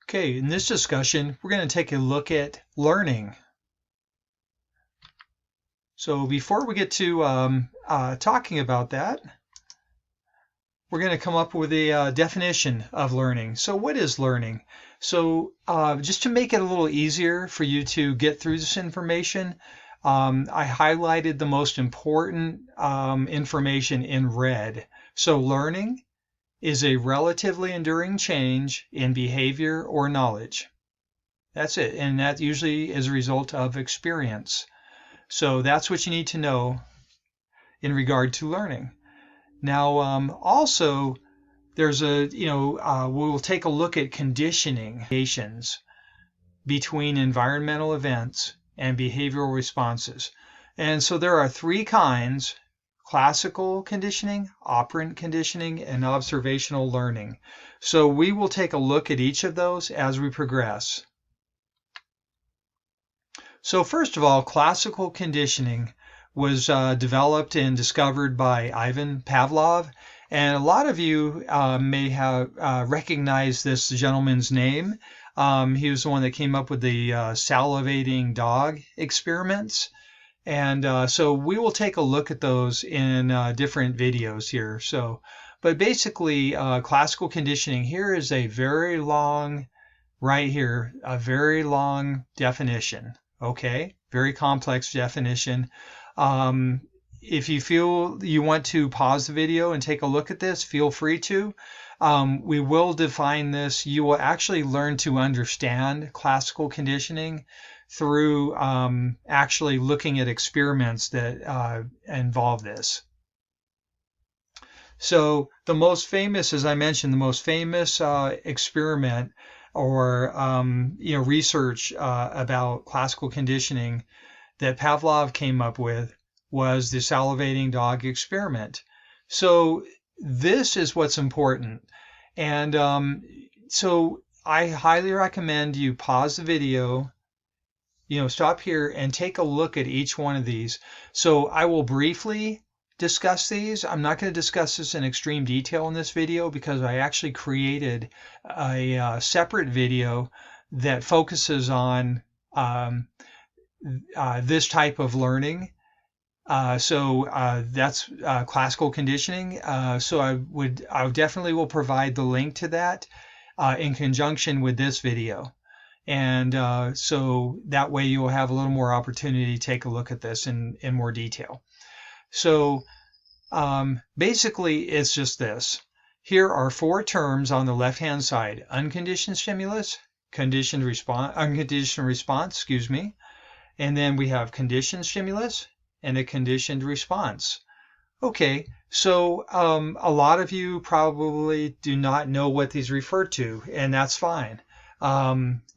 Okay, in this discussion, we're going to take a look at learning. So before we get to talking about that, we're going to come up with a definition of learning. So what is learning? So just to make it a little easier for you to get through this information, I highlighted the most important information in red. So learning is a relatively enduring change in behavior or knowledge. That's it. And that usually is a result of experience. So that's what you need to know in regard to learning. Now, also, there's we'll take a look at conditioning between environmental events and behavioral responses. And so there are three kinds: classical conditioning, operant conditioning, and observational learning. So we will take a look at each of those as we progress. So first of all, classical conditioning was developed and discovered by Ivan Pavlov. And a lot of you may have recognized this gentleman's name. He was the one that came up with the salivating dog experiments. And so we will take a look at those in different videos here. But basically, classical conditioning here is a very long, right here, a very long definition. Okay, very complex definition. If you feel you want to pause the video and take a look at this, feel free to. We will define this. You will actually learn to understand classical conditioning through actually looking at experiments that involve this. So the most famous, as I mentioned, the most famous experiment or research about classical conditioning that Pavlov came up with was the salivating dog experiment. So this is what's important. And so I highly recommend you pause the video, stop here and take a look at each one of these. So I will briefly discuss these. I'm not going to discuss this in extreme detail in this video because I actually created a separate video that focuses on this type of learning. So that's classical conditioning. So I definitely will provide the link to that in conjunction with this video. And so that way you will have a little more opportunity to take a look at this in more detail. So basically it's just this. Here are four terms on the left-hand side: unconditioned stimulus, unconditioned response, and then we have conditioned stimulus and a conditioned response. Okay, so a lot of you probably do not know what these refer to, and that's fine.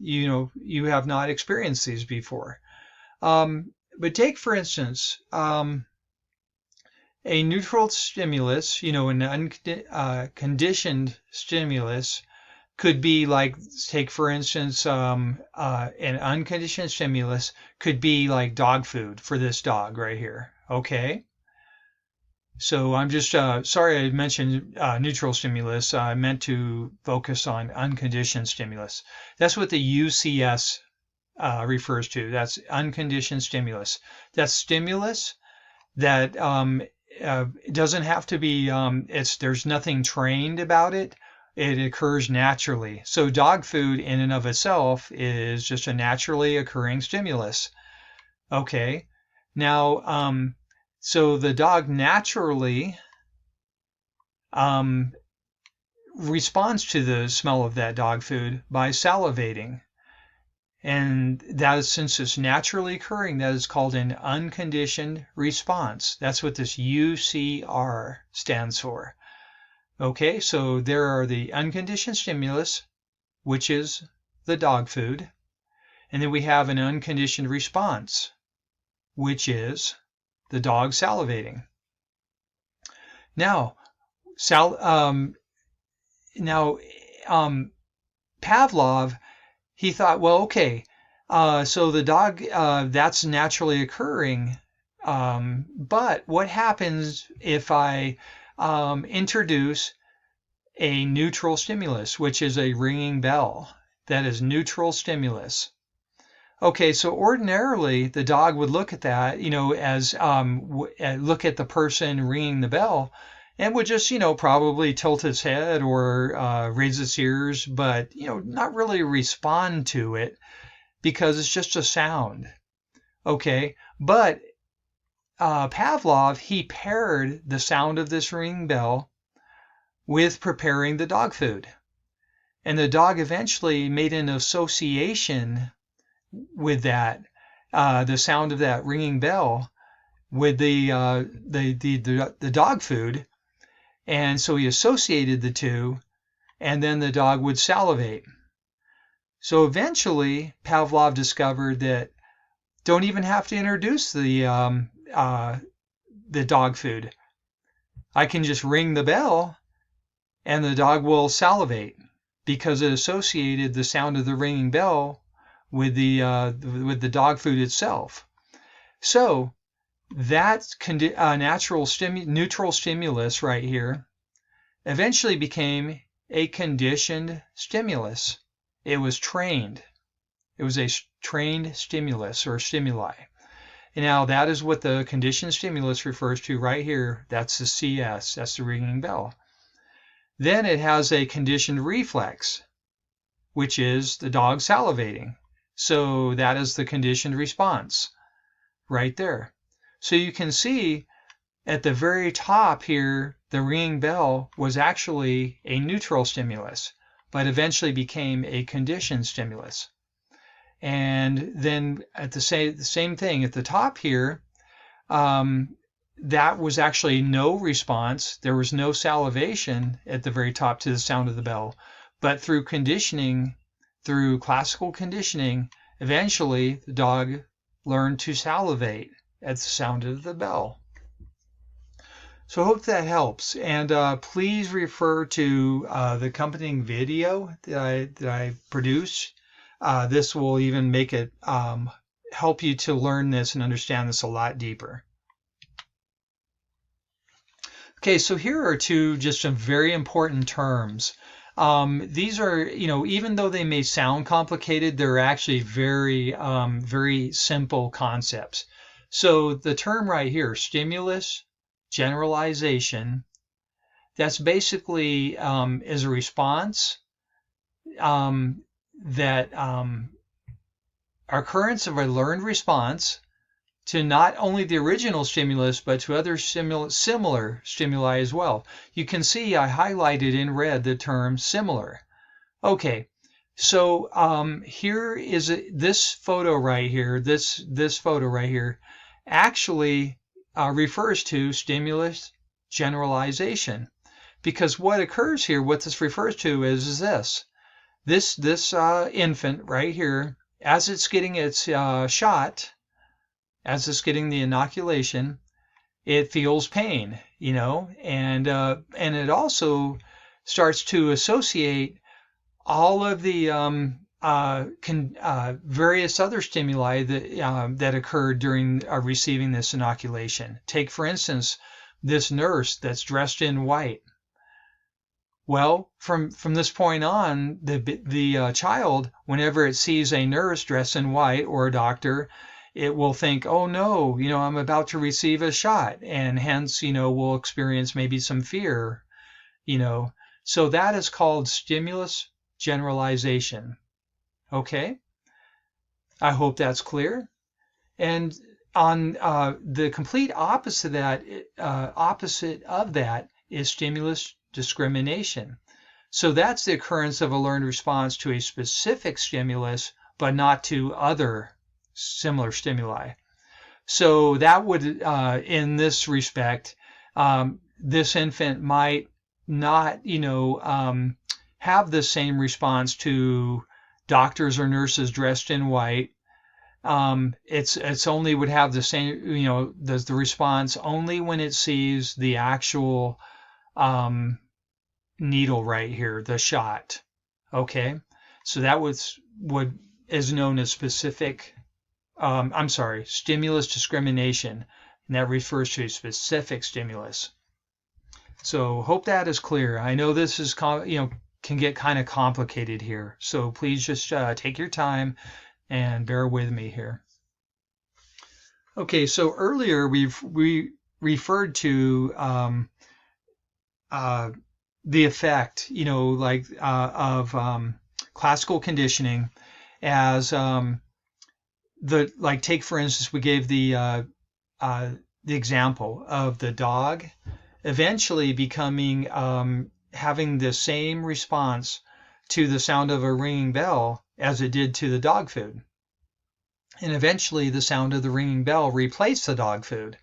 You have not experienced these before. But take, for instance, a neutral stimulus, an unconditioned stimulus could be like, take for instance, an unconditioned stimulus could be like dog food for this dog right here. Okay. So I'm just sorry I mentioned neutral stimulus. I meant to focus on unconditioned stimulus. That's what the UCS refers to. That's unconditioned stimulus. That's stimulus that it doesn't have to be. There's nothing trained about it. It occurs naturally. So dog food in and of itself is just a naturally occurring stimulus. Okay. Now, so the dog naturally responds to the smell of that dog food by salivating. And that is, since it's naturally occurring, that is called an unconditioned response. That's what this UCR stands for. Okay, so there are the unconditioned stimulus, which is the dog food. And then we have an unconditioned response, which is the dog salivating. Now, Pavlov, he thought, well, okay, so the dog, that's naturally occurring. But what happens if I introduce a neutral stimulus, which is a ringing bell? That is neutral stimulus. Okay, so ordinarily the dog would look at that, as look at the person ringing the bell, and would just, probably tilt its head or raise its ears, but not really respond to it because it's just a sound. Okay, but Pavlov, he paired the sound of this ringing bell with preparing the dog food, and the dog eventually made an association with that, the sound of that ringing bell with the dog food, and so he associated the two, and then the dog would salivate. So eventually, Pavlov discovered that don't even have to introduce the dog food. I can just ring the bell, and the dog will salivate because it associated the sound of the ringing bell with the dog food itself. So that neutral stimulus right here eventually became a conditioned stimulus. It was trained. It was a trained stimulus or stimuli. And now that is what the conditioned stimulus refers to right here. That's the CS. That's the ringing bell. Then it has a conditioned reflex, which is the dog salivating. So that is the conditioned response right there. So you can see at the very top here, the ringing bell was actually a neutral stimulus, but eventually became a conditioned stimulus. And then at the same thing at the top here, that was actually no response. There was no salivation at the very top to the sound of the bell, but through conditioning, through classical conditioning, eventually the dog learned to salivate at the sound of the bell. So I hope that helps. And please refer to the accompanying video that I produced. This will even make it help you to learn this and understand this a lot deeper. Okay, so here are two just some very important terms. These are, even though they may sound complicated, they're actually very, very simple concepts. So the term right here, stimulus generalization, that's basically is a response occurrence of a learned response to not only the original stimulus, but to other similar stimuli as well. You can see I highlighted in red the term similar. Okay, so here is this photo right here. This photo right here actually refers to stimulus generalization, because what occurs here, what this refers to is this infant right here, as it's getting its shot, as it's getting the inoculation, it feels pain, and it also starts to associate all of the various other stimuli that occurred during receiving this inoculation. Take, for instance, this nurse that's dressed in white. Well, from this point on, the child, whenever it sees a nurse dressed in white or a doctor, it will think, oh no, I'm about to receive a shot, and hence, will experience maybe some fear, So that is called stimulus generalization. Okay? I hope that's clear. And on the complete opposite of that is stimulus discrimination. So that's the occurrence of a learned response to a specific stimulus, but not to other similar stimuli. So that would, in this respect, this infant might not, have the same response to doctors or nurses dressed in white. It's only would have the same, the response only when it sees the actual needle right here, the shot. Okay, so that was what is known as stimulus discrimination, and that refers to a specific stimulus. So hope that is clear. I know this is can get kind of complicated here. So please just take your time and bear with me here. Okay, so earlier we referred to the effect, like of classical conditioning as take for instance, we gave the example of the dog eventually becoming having the same response to the sound of a ringing bell as it did to the dog food. And eventually the sound of the ringing bell replaced the dog food.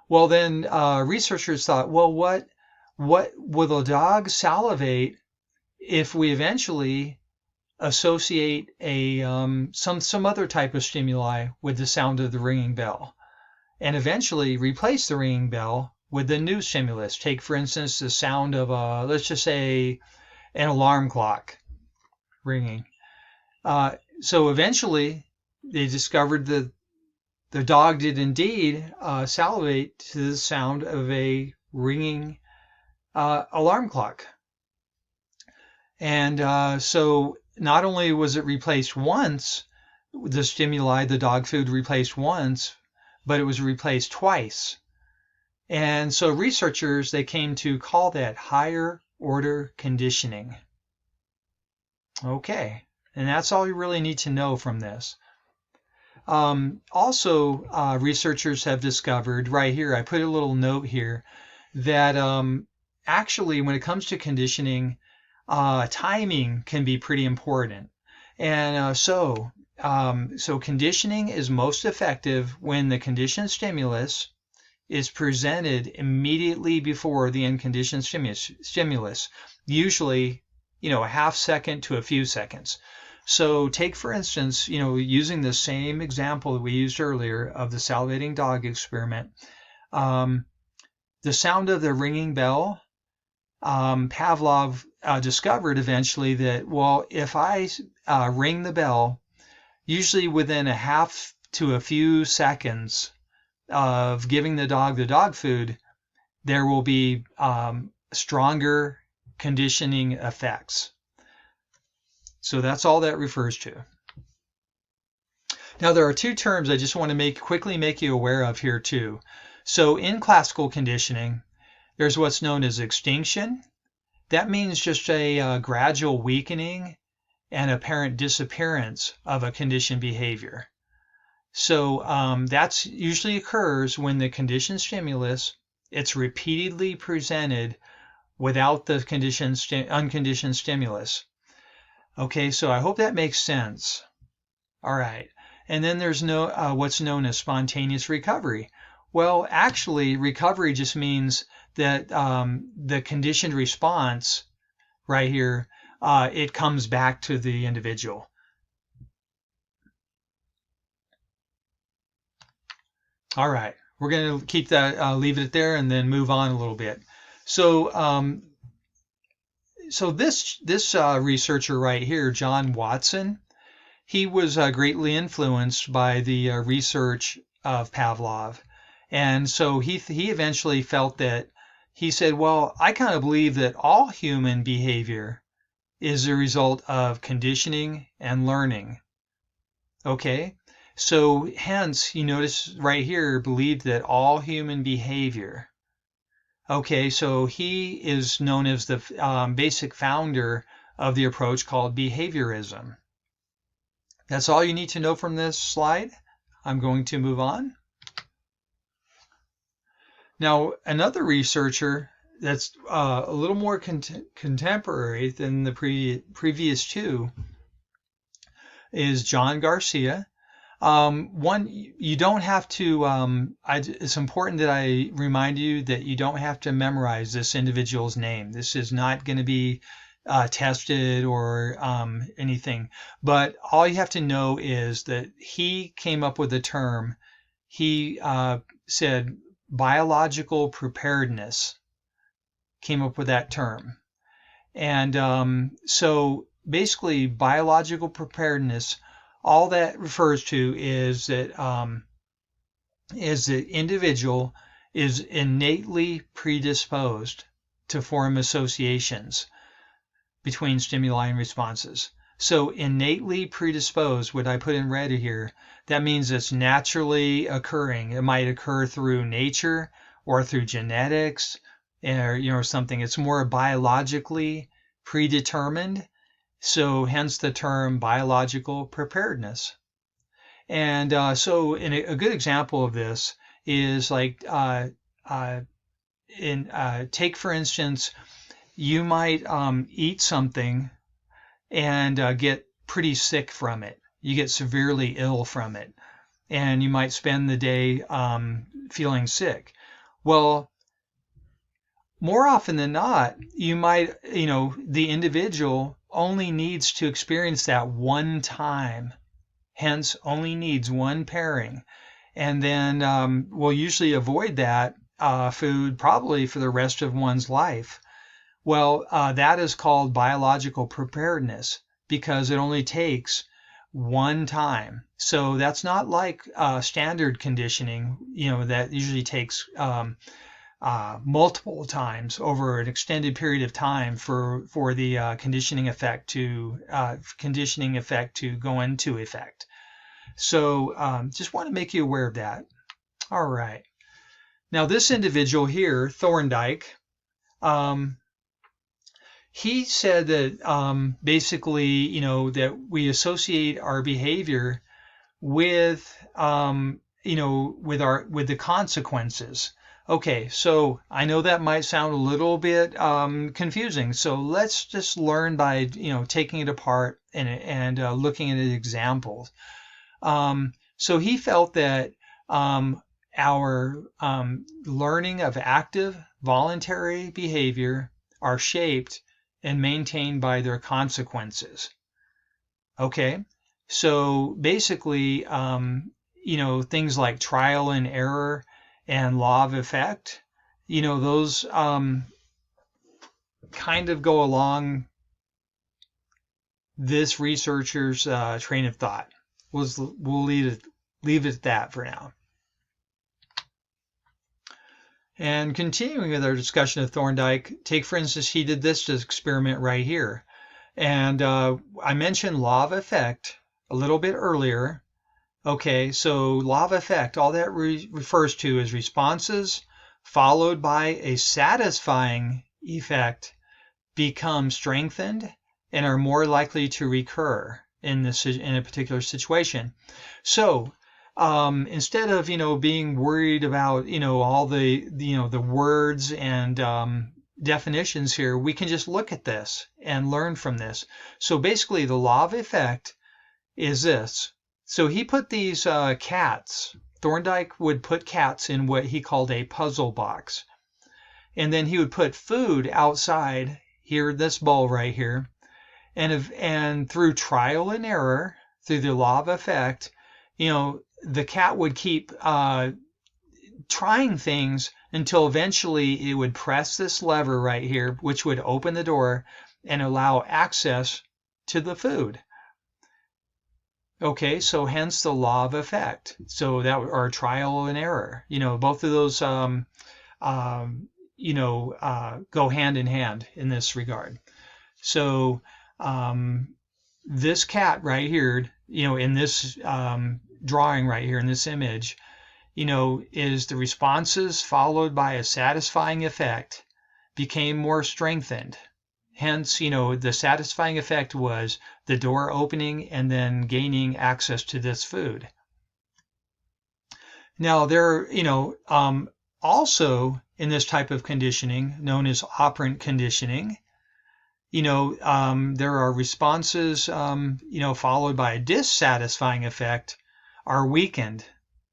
Well, then researchers thought, well, what will the dog salivate if we eventually associate a some other type of stimuli with the sound of the ringing bell, and eventually replace the ringing bell with the new stimulus? Take, for instance, the sound of let's just say an alarm clock ringing. So eventually they discovered that the dog did indeed salivate to the sound of a ringing alarm clock. And so not only was it replaced once, the stimuli, the dog food replaced once, but it was replaced twice. And so researchers, they came to call that higher order conditioning. Okay, and that's all you really need to know from this. Also, researchers have discovered, right here, I put a little note here, that actually when it comes to conditioning, timing can be pretty important. And so conditioning is most effective when the conditioned stimulus is presented immediately before the unconditioned stimulus, usually, a half second to a few seconds. So take, for instance, using the same example that we used earlier of the salivating dog experiment, the sound of the ringing bell, Pavlov discovered eventually that, well, if I ring the bell, usually within a half to a few seconds of giving the dog food, there will be stronger conditioning effects. So that's all that refers to. Now there are two terms I just want to quickly make you aware of here too. So in classical conditioning, there's what's known as extinction. That means just a gradual weakening and apparent disappearance of a conditioned behavior. So that's usually occurs when the conditioned stimulus, it's repeatedly presented without the unconditioned stimulus. Okay, so I hope that makes sense. All right. And then there's what's known as spontaneous recovery. Well, actually, recovery just means that the conditioned response right here, it comes back to the individual. All right, we're going to keep that, leave it there, and then move on a little bit. So, this researcher right here, John Watson, he was greatly influenced by the research of Pavlov. And so he eventually felt that, he said, well, I kind of believe that all human behavior is a result of conditioning and learning. Okay, so hence, you notice right here, believed that all human behavior. Okay, so he is known as the basic founder of the approach called behaviorism. That's all you need to know from this slide. I'm going to move on. Now, another researcher that's a little more contemporary than the previous two is John Garcia. You don't have to, it's important that I remind you that you don't have to memorize this individual's name. This is not going to be tested or anything, but all you have to know is that he came up with a term. He said biological preparedness, came up with that term. And so basically biological preparedness, all that refers to is that the individual is innately predisposed to form associations. between stimuli and responses. So innately predisposed, what I put in red here, that means it's naturally occurring. It might occur through nature or through genetics or something. It's more biologically predetermined. So hence the term biological preparedness. And so a good example of this is like uh, take for instance, you might eat something and get pretty sick from it. You get severely ill from it, and you might spend the day feeling sick. Well, more often than not, the individual only needs to experience that one time, hence only needs one pairing. And then we'll usually avoid that food probably for the rest of one's life. Well, that is called biological preparedness because it only takes one time. So that's not like standard conditioning, that usually takes multiple times over an extended period of time for the conditioning effect to go into effect. So just want to make you aware of that. All right. Now this individual here, Thorndike, he said that basically, that we associate our behavior with, with the consequences. Okay, so I know that might sound a little bit confusing. So let's just learn by, taking it apart and looking at examples. So he felt that our learning of active voluntary behavior are shaped and maintained by their consequences. Okay, so basically, things like trial and error and law of effect, those kind of go along this researcher's train of thought. We'll leave it at that for now. And continuing with our discussion of Thorndike, take for instance, he did this experiment right here. And I mentioned law of effect a little bit earlier. Okay, so law of effect, all that refers to is responses followed by a satisfying effect become strengthened and are more likely to recur in a particular situation. So instead of being worried about all the words and definitions here, we can just look at this and learn from this. So basically, the law of effect is this. So he put these cats. Thorndike would put cats in what he called a puzzle box, and then he would put food outside here, this bowl right here, and through trial and error, through the law of effect, the cat would keep trying things until eventually it would press this lever right here, which would open the door and allow access to the food. Okay, so hence the law of effect. So that or trial and error. Both of those go hand in hand in this regard. So this cat right here, in this drawing right here in this image, is the responses followed by a satisfying effect became more strengthened. Hence, the satisfying effect was the door opening and then gaining access to this food. Now, there, also in this type of conditioning, known as operant conditioning, there are responses, followed by a dissatisfying effect are weakened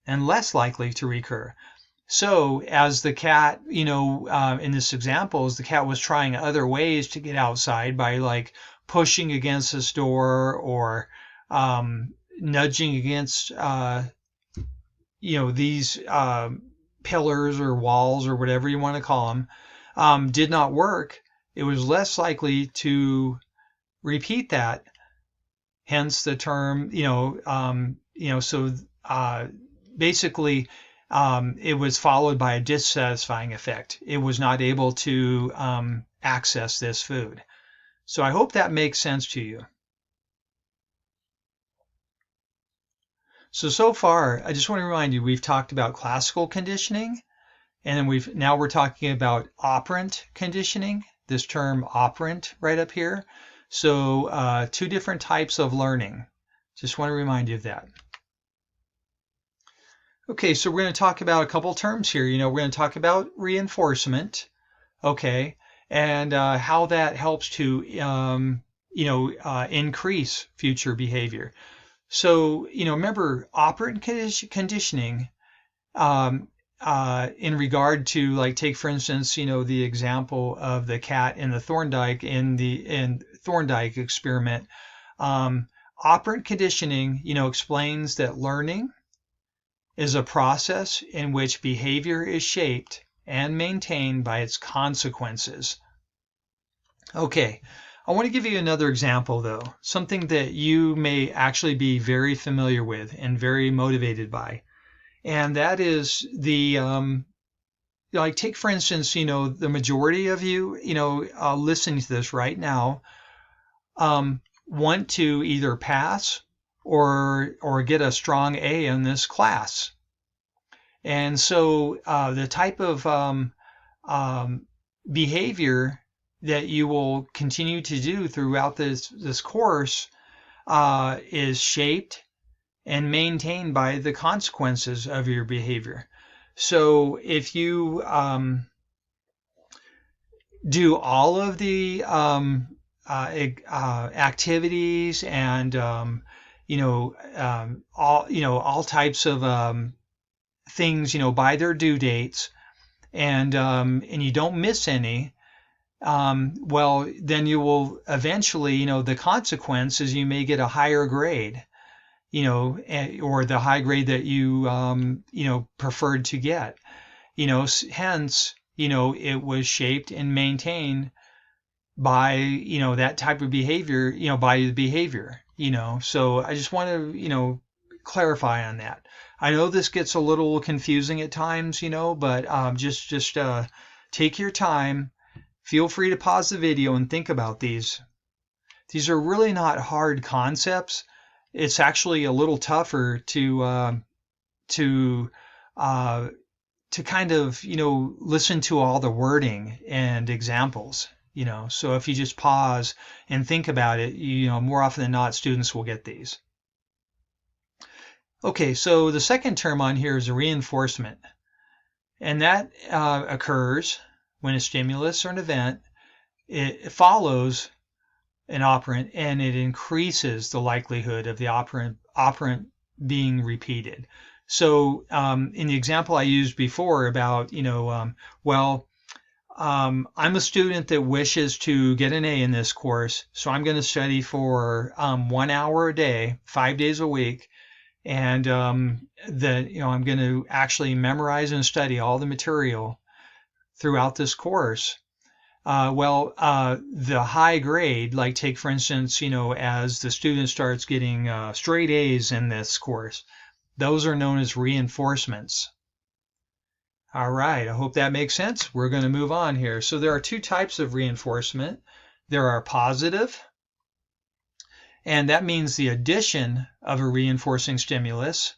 and less likely to recur. So as the cat, in this example, as the cat was trying other ways to get outside by like pushing against this door or nudging against, these pillars or walls or whatever you want to call them, did not work, it was less likely to repeat that. Hence the term, so basically, it was followed by a dissatisfying effect. It was not able to access this food. So I hope that makes sense to you. So far, I just want to remind you, we've talked about classical conditioning, and then now we're talking about operant conditioning, this term operant right up here. So two different types of learning. Just want to remind you of that. Okay, so we're going to talk about a couple terms here. We're going to talk about reinforcement, okay, and how that helps to, increase future behavior. So, remember operant conditioning, in regard to, like, take for instance, the example of the cat in the Thorndike experiment. Operant conditioning, explains that learning is a process in which behavior is shaped and maintained by its consequences. Okay, I want to give you another example, though, something that you may actually be very familiar with and very motivated by. And that is like, take for instance, the majority of you, listening to this right now, want to either pass or get a strong A in this class. And so the type of behavior that you will continue to do throughout this course is shaped and maintained by the consequences of your behavior. So if you do all of the activities and all types of things by their due dates, and you don't miss any, well, then you will eventually, the consequence is you may get a higher grade, or the high grade that you preferred to get. Hence, it was shaped and maintained by that type of behavior, by the behavior. So I just want to clarify on that. I know this gets a little confusing at times, but just take your time. Feel free to pause the video and think about these. These are really not hard concepts. It's actually a little tougher to kind of listen to all the wording and examples. So if you just pause and think about it, more often than not, students will get these. Okay, so the second term on here is reinforcement, and that occurs when a stimulus or an event, it follows an operant, and it increases the likelihood of the operant being repeated. So in the example I used before about, I'm a student that wishes to get an A in this course, so I'm going to study for 1 hour a day, 5 days a week, and I'm going to actually memorize and study all the material throughout this course. The high grade, like, take for instance, as the student starts getting straight A's in this course, those are known as reinforcements. All right, I hope that makes sense. We're going to move on here. So there are two types of reinforcement. There are positive, and that means the addition of a reinforcing stimulus.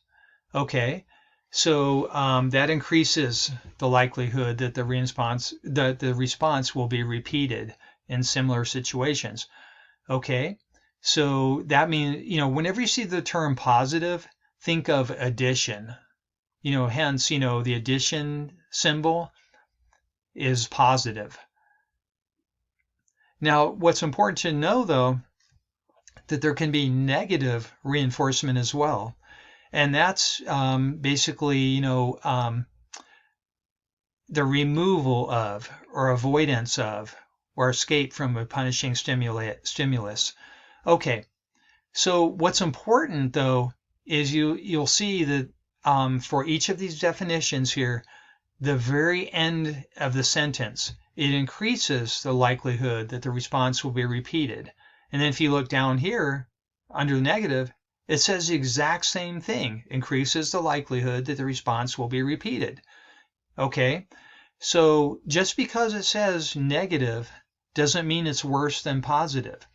Okay, so that increases the likelihood that the response will be repeated in similar situations. Okay, so that means, whenever you see the term positive, think of addition. Hence, the addition symbol is positive. Now, what's important to know, though, that there can be negative reinforcement as well. And that's basically, the removal of, or avoidance of, or escape from a punishing stimulus. Okay, so what's important, though, is you'll see that for each of these definitions here, the very end of the sentence, it increases the likelihood that the response will be repeated. And then if you look down here under the negative, it says the exact same thing, increases the likelihood that the response will be repeated. Okay, so just because it says negative doesn't mean it's worse than positive.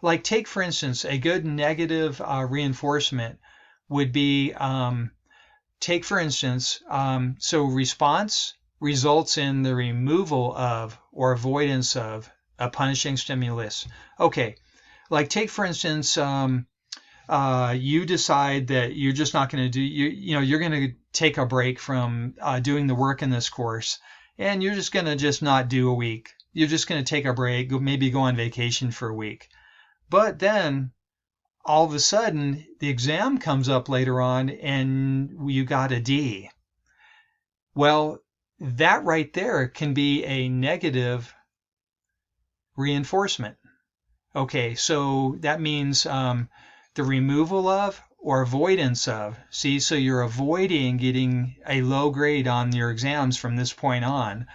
Like take, for instance, a good negative reinforcement would be, take, for instance, so response results in the removal of or avoidance of a punishing stimulus. Okay, like take, for instance, you decide that you're just not going to do, you're going to take a break from doing the work in this course, and you're just going to just not do a week. You're just going to take a break, maybe go on vacation for a week. But then all of a sudden, the exam comes up later on and you got a D. Well, that right there can be a negative reinforcement. Okay, so that means the removal of or avoidance of. See, so you're avoiding getting a low grade on your exams from this point on.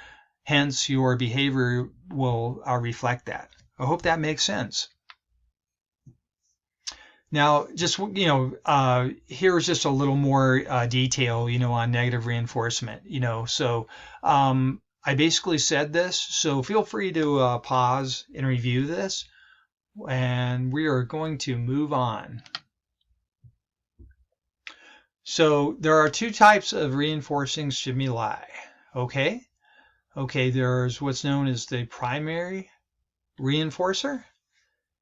Hence, your behavior will reflect that. I hope that makes sense. Now, just, here's just a little more detail, on negative reinforcement, So I basically said this, so feel free to pause and review this. And we are going to move on. So there are two types of reinforcing stimuli. Okay, there's what's known as the primary reinforcer,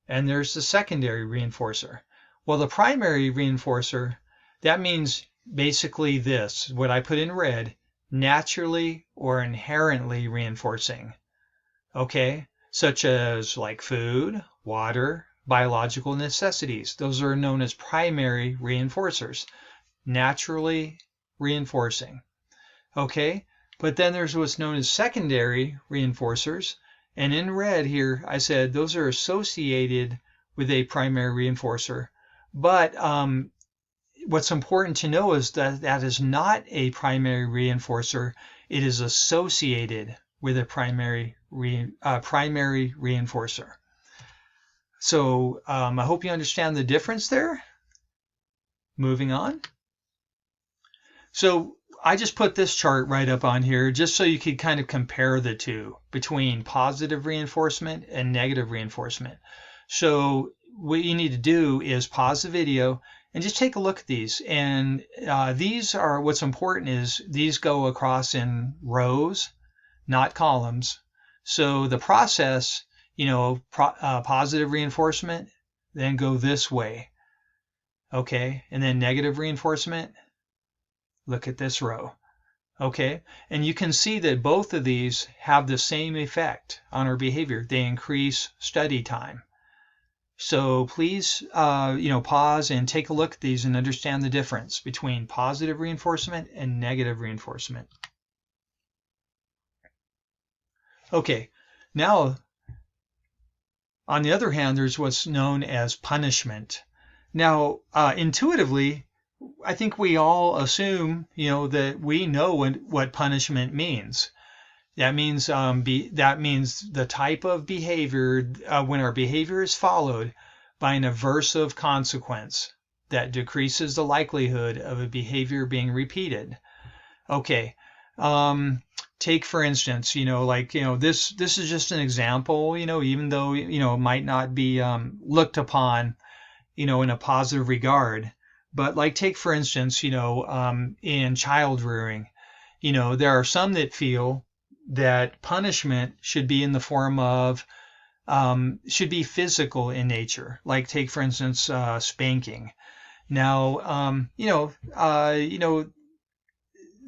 and there's the secondary reinforcer. Well, the primary reinforcer, that means basically this, what I put in red, naturally or inherently reinforcing. Okay, such as like food, water, biological necessities. Those are known as primary reinforcers, naturally reinforcing. Okay, but then there's what's known as secondary reinforcers. And in red here, I said those are associated with a primary reinforcer. But what's important to know is that that is not a primary reinforcer. It is associated with a primary reinforcer. So I hope you understand the difference there. Moving on. So I just put this chart right up on here just so you could kind of compare the two between positive reinforcement and negative reinforcement. So what you need to do is pause the video and just take a look at these. And these are, what's important is these go across in rows, not columns. So the process, positive reinforcement, then go this way. Okay, and then negative reinforcement, look at this row. Okay, and you can see that both of these have the same effect on our behavior. They increase study time. So please, pause and take a look at these and understand the difference between positive reinforcement and negative reinforcement. Okay, now, on the other hand, there's what's known as punishment. Now, intuitively, I think we all assume, that we know what punishment means. That means the type of behavior when our behavior is followed by an aversive consequence that decreases the likelihood of a behavior being repeated. Okay. Take for instance, this is just an example, even though, it might not be looked upon, in a positive regard. But like take for instance, in child rearing, there are some that feel that punishment should be in the form of, should be physical in nature. Like take for instance, spanking. Now,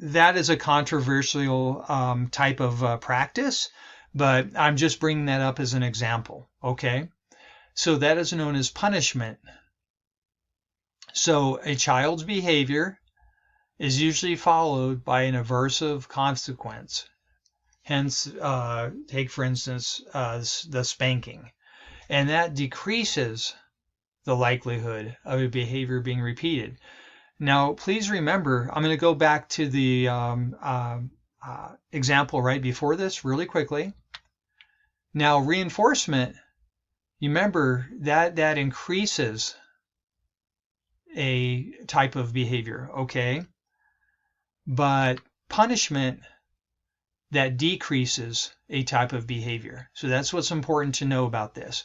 that is a controversial type of practice, but I'm just bringing that up as an example. Okay, so that is known as punishment. So a child's behavior is usually followed by an aversive consequence. Hence, take for instance the spanking, and that decreases the likelihood of a behavior being repeated. Now, please remember, I'm going to go back to the example right before this really quickly. Now, reinforcement, you remember that increases a type of behavior, okay? But punishment that decreases a type of behavior. So that's what's important to know about this.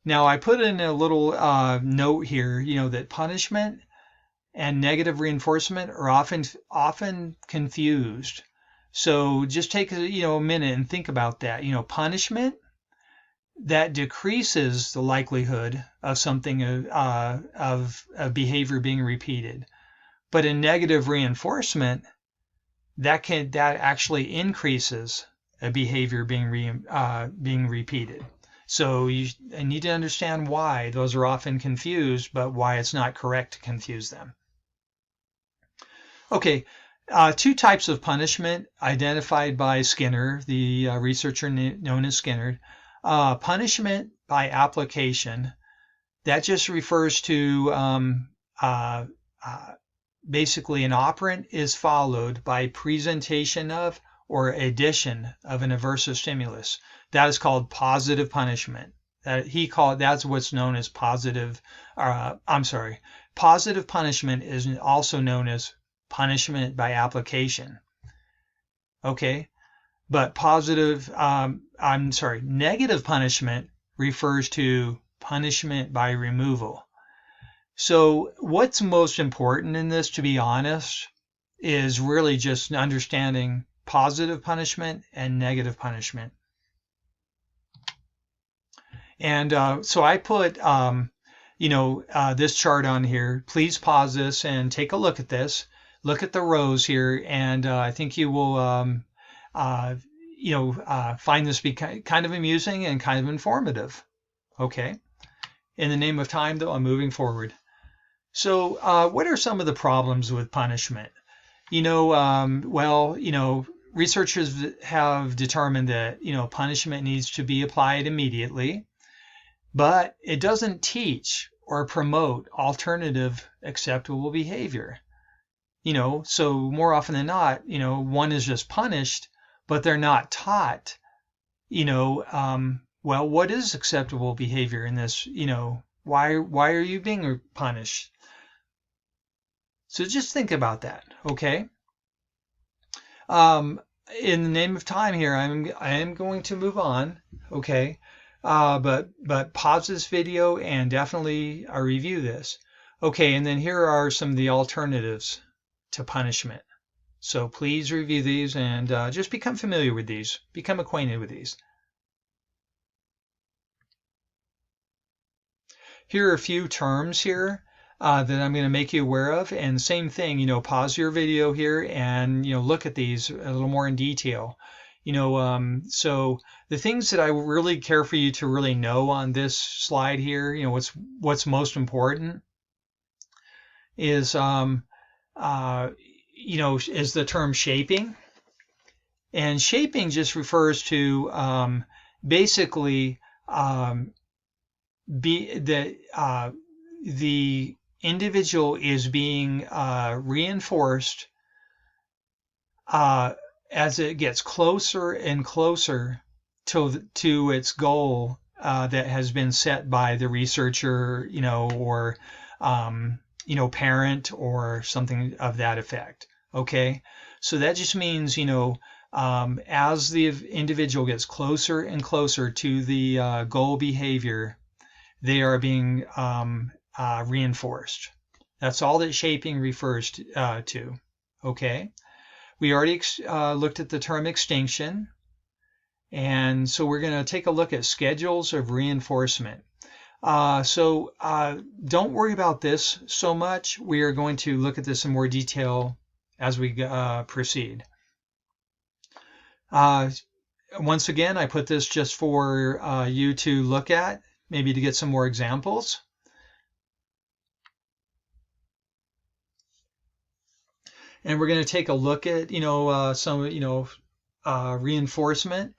Now, I put in a little note here, that punishment and negative reinforcement are often confused. So just take a minute and think about that. Punishment that decreases the likelihood of something of a behavior being repeated, but in negative reinforcement that actually increases a behavior being repeated. So I need to understand why those are often confused, but why it's not correct to confuse them. Okay, two types of punishment identified by Skinner, the researcher known as Skinner. Punishment by application, that just refers to basically an operant is followed by presentation of or addition of an aversive stimulus. That is called positive punishment. That's what's known as positive. Positive punishment is also known as punishment by application. Okay, but negative punishment refers to punishment by removal. So what's most important in this, to be honest, is really just understanding positive punishment and negative punishment. And so I put, this chart on here. Please pause this and take a look at this. Look at the rows here, and I think you will, find this be kind of amusing and kind of informative. Okay. In the name of time, though, I'm moving forward. So what are some of the problems with punishment? Researchers have determined that, punishment needs to be applied immediately, but it doesn't teach or promote alternative acceptable behavior. So more often than not, one is just punished, but they're not taught, what is acceptable behavior in this? Why are you being punished? So just think about that, okay? In the name of time here, I am going to move on, okay? But pause this video and definitely review this. Okay, and then here are some of the alternatives to punishment. So please review these and just become familiar with these, become acquainted with these. Here are a few terms here that I'm going to make you aware of, and same thing, pause your video here and look at these a little more in detail. So the things that I really care for you to really know on this slide here, what's most important is is the term shaping, and shaping just refers to basically the individual is being reinforced as it gets closer and closer to its goal that has been set by the researcher, or parent or something of that effect. Okay, so that just means as the individual gets closer and closer to the goal behavior, they are being reinforced. That's all that shaping refers to. Okay, we already looked at the term extinction, and so we're going to take a look at schedules of reinforcement. So don't worry about this so much. We are going to look at this in more detail as we proceed. Once again, I put this just for you to look at, maybe to get some more examples. And we're going to take a look at, some, reinforcement.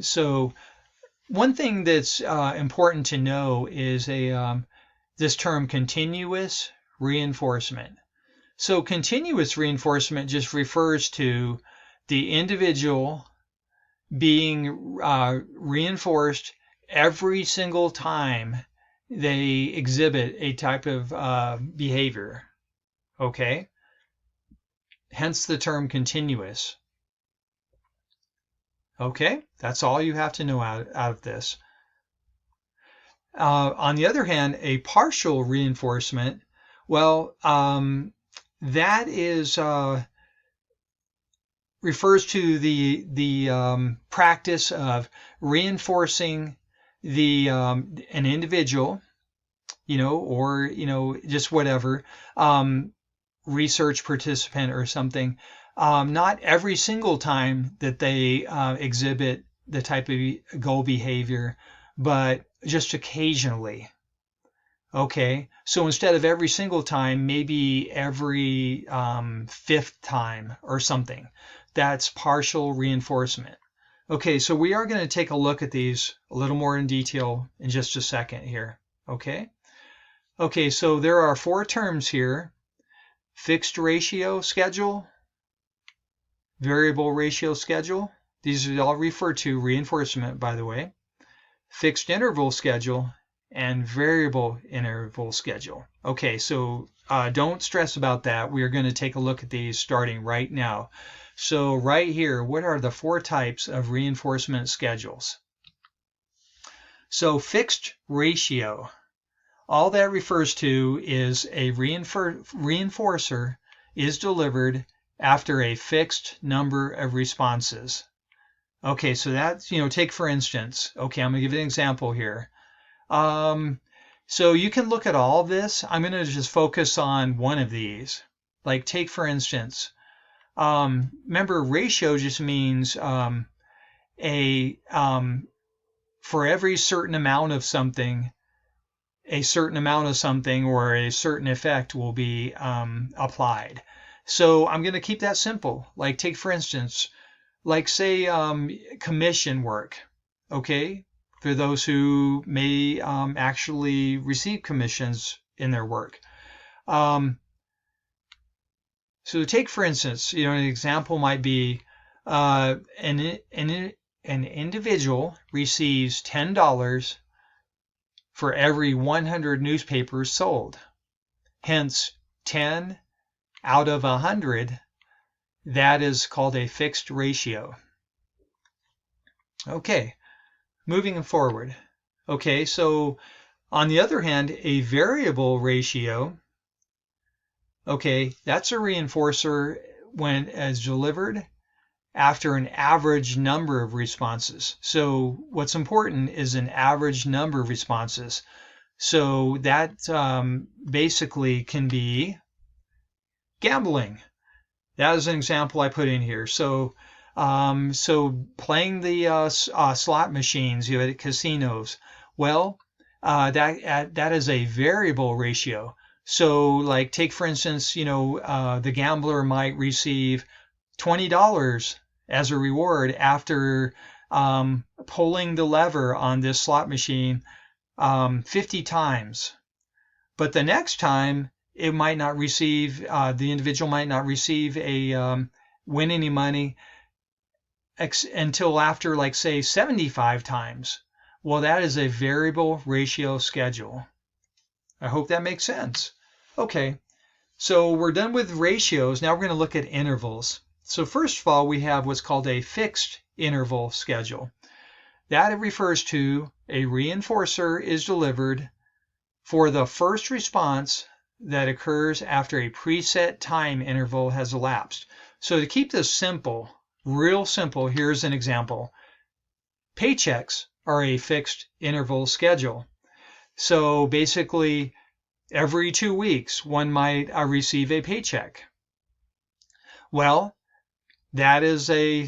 So one thing that's important to know is this term continuous reinforcement. So continuous reinforcement just refers to the individual being reinforced every single time they exhibit a type of behavior. Okay? Hence the term continuous. Okay, that's all you have to know out of this. On the other hand, a partial reinforcement, well, that is refers to the practice of reinforcing the an individual, or just whatever research participant or something. Not every single time that they exhibit the type of goal behavior, but just occasionally. Okay, so instead of every single time, maybe every fifth time or something. That's partial reinforcement. Okay, so we are going to take a look at these a little more in detail in just a second here. Okay? Okay, so there are 4 terms here. Fixed ratio schedule, variable ratio schedule. These are all referred to reinforcement, by the way. Fixed interval schedule and variable interval schedule. Okay, so don't stress about that. We are going to take a look at these starting right now. So right here, what are the 4 types of reinforcement schedules? So fixed ratio, all that refers to is a reinforcer is delivered after a fixed number of responses. Okay, so that's, take for instance, okay, I'm going to give you an example here. So you can look at all this. I'm going to just focus on one of these. Like take for instance, remember ratio just means for every certain amount of something, a certain amount of something or a certain effect will be applied. So I'm going to keep that simple. Like take for instance, like say commission work, okay? For those who may actually receive commissions in their work. So take for instance, an example might be an individual receives $10 for every 100 newspapers sold. Hence, 10 out of 100, that is called a fixed ratio. Okay, moving forward. Okay, so on the other hand, a variable ratio, okay, that's a reinforcer when as delivered after an average number of responses. So what's important is an average number of responses. So that basically can be gambling. That is an example I put in here. So playing the slot machines at casinos, well, that is a variable ratio. So like take for instance, the gambler might receive $20 as a reward after pulling the lever on this slot machine 50 times. But the next time, it might not receive, the individual might not receive win any money until after, like, say, 75 times. Well, that is a variable ratio schedule. I hope that makes sense. Okay, so we're done with ratios. Now we're going to look at intervals. So first of all, we have what's called a fixed interval schedule. That refers to a reinforcer is delivered for the first response that occurs after a preset time interval has elapsed. So to keep this simple, real simple, here's an example. Paychecks are a fixed interval schedule. So basically, every 2 weeks, one might receive a paycheck. Well, that is a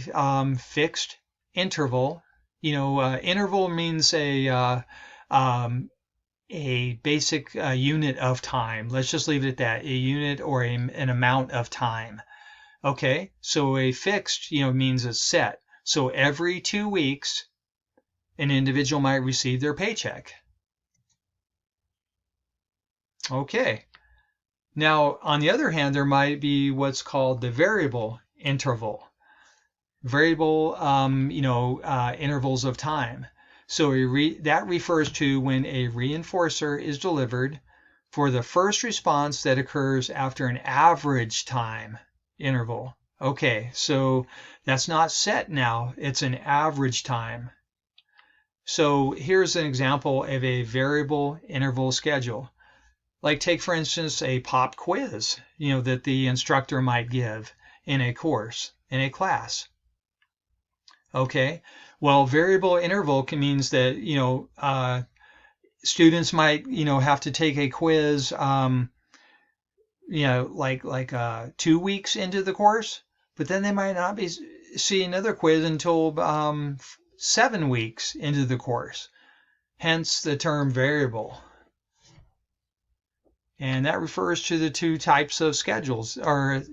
fixed interval. Interval means a basic unit of time. Let's just leave it at that, a unit or an amount of time. Okay, so a fixed, means it's set. So every 2 weeks, an individual might receive their paycheck. Okay. Now, on the other hand, there might be what's called the variable interval. Variable, intervals of time. So that refers to when a reinforcer is delivered for the first response that occurs after an average time interval. Okay, so that's not set now. It's an average time. So here's an example of a variable interval schedule. Like take, for instance, a pop quiz, that the instructor might give in a course, in a class. Okay, well, variable interval means that, students might, have to take a quiz, like 2 weeks into the course, but then they might not be see another quiz until 7 weeks into the course. Hence the term variable. And that refers to the two types of schedules, or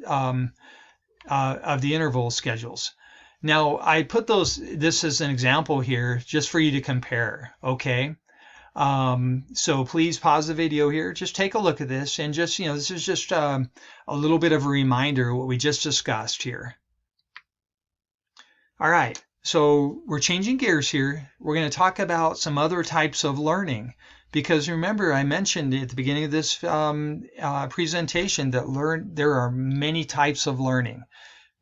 of the interval schedules. Now, I put this as an example here just for you to compare, okay? So please pause the video here, just take a look at this, and just, this is just a little bit of a reminder of what we just discussed here. All right, so we're changing gears here. We're going to talk about some other types of learning, because remember I mentioned at the beginning of this presentation that there are many types of learning,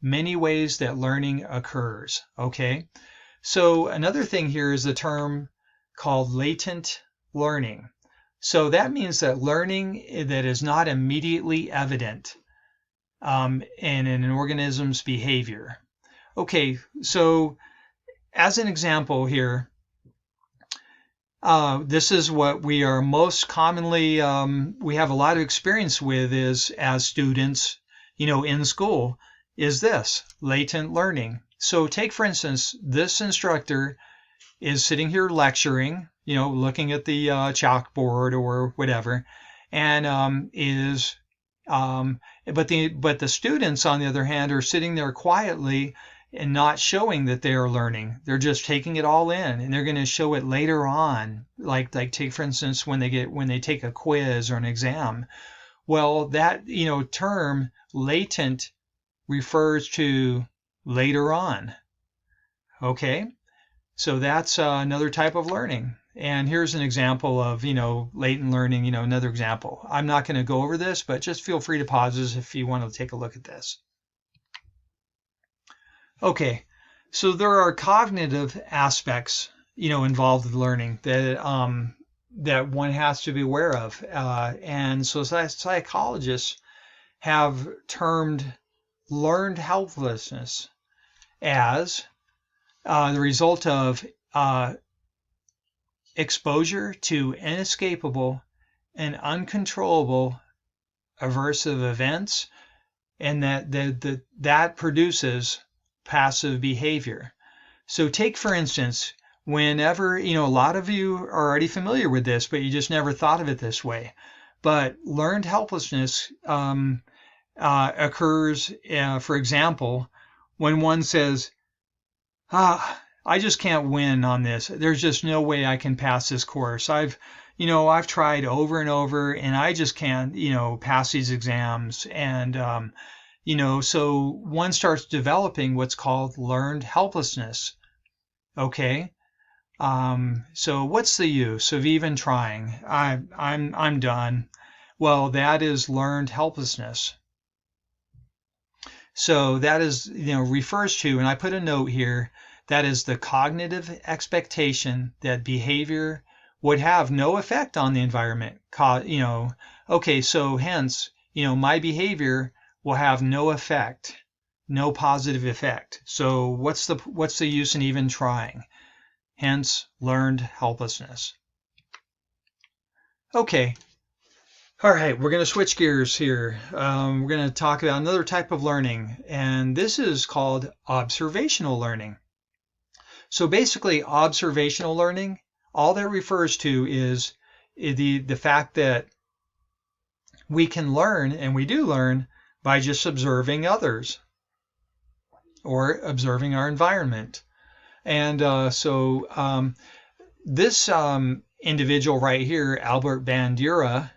many ways that learning occurs, okay? So another thing here is the term called latent learning. So that means that learning that is not immediately evident in an organism's behavior. Okay, so as an example here, this is what we are most commonly, we have a lot of experience with is as students, in school, is this latent learning. So take, for instance, this instructor is sitting here lecturing, looking at the chalkboard or whatever, and but the students, on the other hand, are sitting there quietly and not showing that they are learning. They're just taking it all in, and they're going to show it later on. Like take, for instance, when they take a quiz or an exam. Well, that term latent refers to later on. Okay. So that's another type of learning. And here's an example of, latent learning, another example. I'm not going to go over this, but just feel free to pause this if you want to take a look at this. Okay, so there are cognitive aspects, involved with learning that one has to be aware of. And so psychologists have termed learned helplessness as the result of exposure to inescapable and uncontrollable aversive events, and that produces passive behavior. So take, for instance, whenever, a lot of you are already familiar with this, but you just never thought of it this way. But learned helplessness occurs, for example, when one says, I just can't win on this. There's just no way I can pass this course. I've tried over and over, and I just can't, pass these exams. And, so one starts developing what's called learned helplessness. Okay. So what's the use of even trying? I'm done. Well, that is learned helplessness. So that is, refers to, and I put a note here, that is the cognitive expectation that behavior would have no effect on the environment. Okay, so hence, my behavior will have no effect, no positive effect. So what's the use in even trying? Hence, learned helplessness. Okay. All right, we're going to switch gears here. We're going to talk about another type of learning, and this is called observational learning. So basically, observational learning, all that refers to is the fact that we can learn, and we do learn, by just observing others or observing our environment. And this individual right here, Albert Bandura,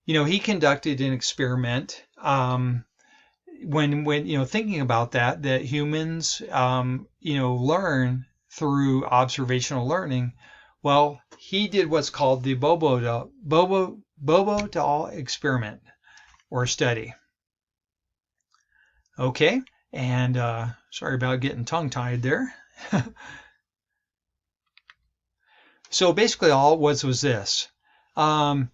he conducted an experiment when thinking about that humans learn through observational learning. Well, he did what's called the Bobo doll experiment or study. Okay, and sorry about getting tongue-tied there. So basically all it was this. Um,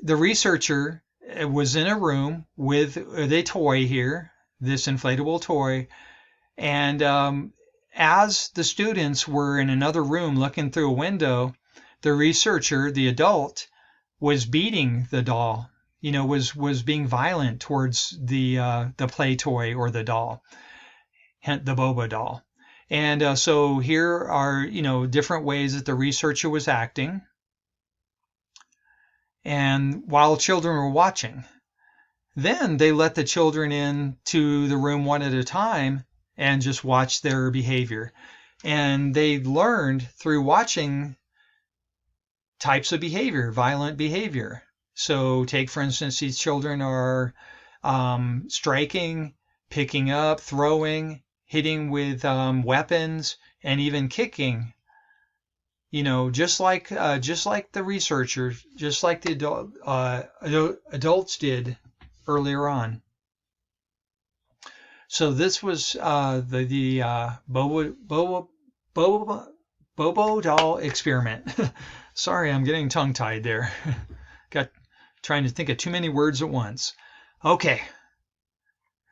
the researcher was in a room with a toy here, this inflatable toy, and as the students were in another room looking through a window, the researcher, the adult, was beating the doll. Was being violent towards the play toy or the doll, the Bobo doll. And so here are different ways that the researcher was acting, and while children were watching. Then they let the children in to the room one at a time and just watch their behavior. And they learned through watching types of behavior, violent behavior. So take, for instance, these children are striking, picking up, throwing, hitting with weapons, and even kicking. Just like the researchers, just like the adults did earlier on. So this was the Bobo doll experiment. Sorry, I'm getting tongue-tied there. Got trying to think of too many words at once. Okay.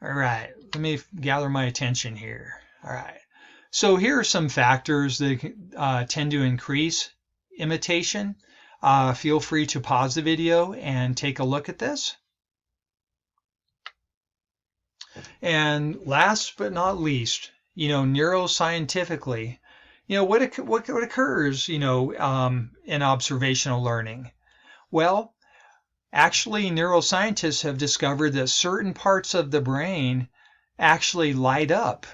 All right. Let me gather my attention here. All right. So here are some factors that tend to increase imitation. Feel free to pause the video and take a look at this. And last but not least, neuroscientifically, what occurs, in observational learning? Well, actually, neuroscientists have discovered that certain parts of the brain actually light up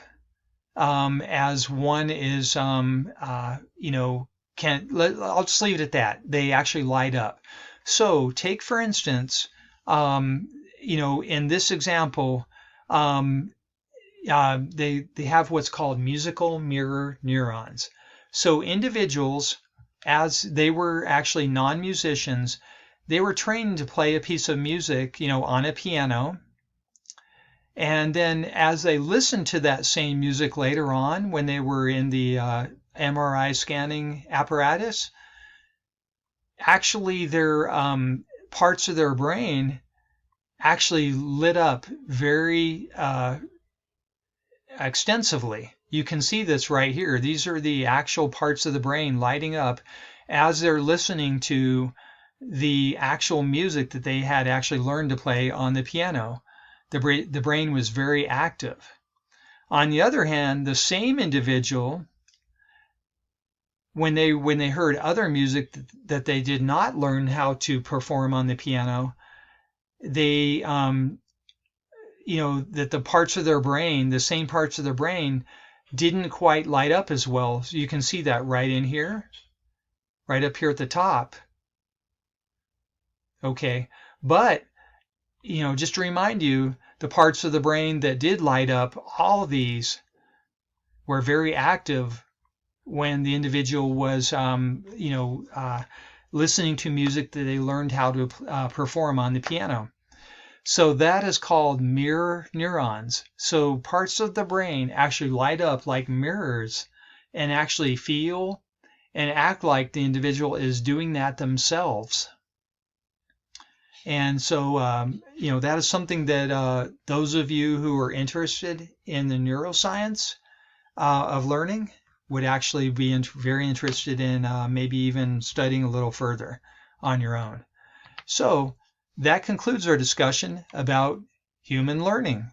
as one is, I'll just leave it at that. They actually light up. So take, for instance, in this example, they have what's called musical mirror neurons. So individuals, as they were actually non-musicians, they were trained to play a piece of music, on a piano. And then as they listened to that same music later on, when they were in the MRI scanning apparatus, actually their parts of their brain actually lit up very extensively. You can see this right here. These are the actual parts of the brain lighting up as they're listening to the actual music that they had actually learned to play on the piano. The brain was very active. On the other hand, the same individual, when they heard other music that they did not learn how to perform on the piano, they that the parts of their brain, the same parts of their brain, didn't quite light up as well. So you can see that right in here, right up here at the top. Okay, but just to remind you, the parts of the brain that did light up, all of these were very active when the individual was listening to music that they learned how to perform on the piano. So that is called mirror neurons. So parts of the brain actually light up like mirrors and actually feel and act like the individual is doing that themselves. And so, that is something that those of you who are interested in the neuroscience of learning would actually be very interested in maybe even studying a little further on your own. So that concludes our discussion about human learning.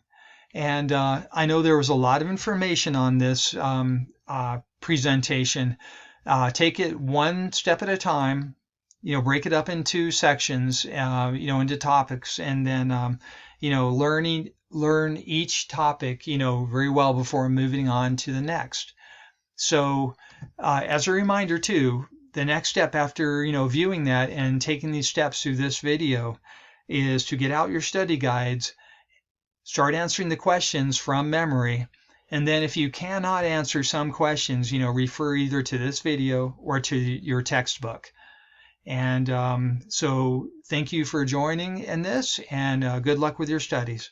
And I know there was a lot of information on this presentation. Take it one step at a time. Break it up into sections, into topics, and then, learn each topic, very well before moving on to the next. So, as a reminder too, the next step after, viewing that and taking these steps through this video is to get out your study guides, start answering the questions from memory, and then if you cannot answer some questions, refer either to this video or to your textbook. And so thank you for joining in this, and good luck with your studies.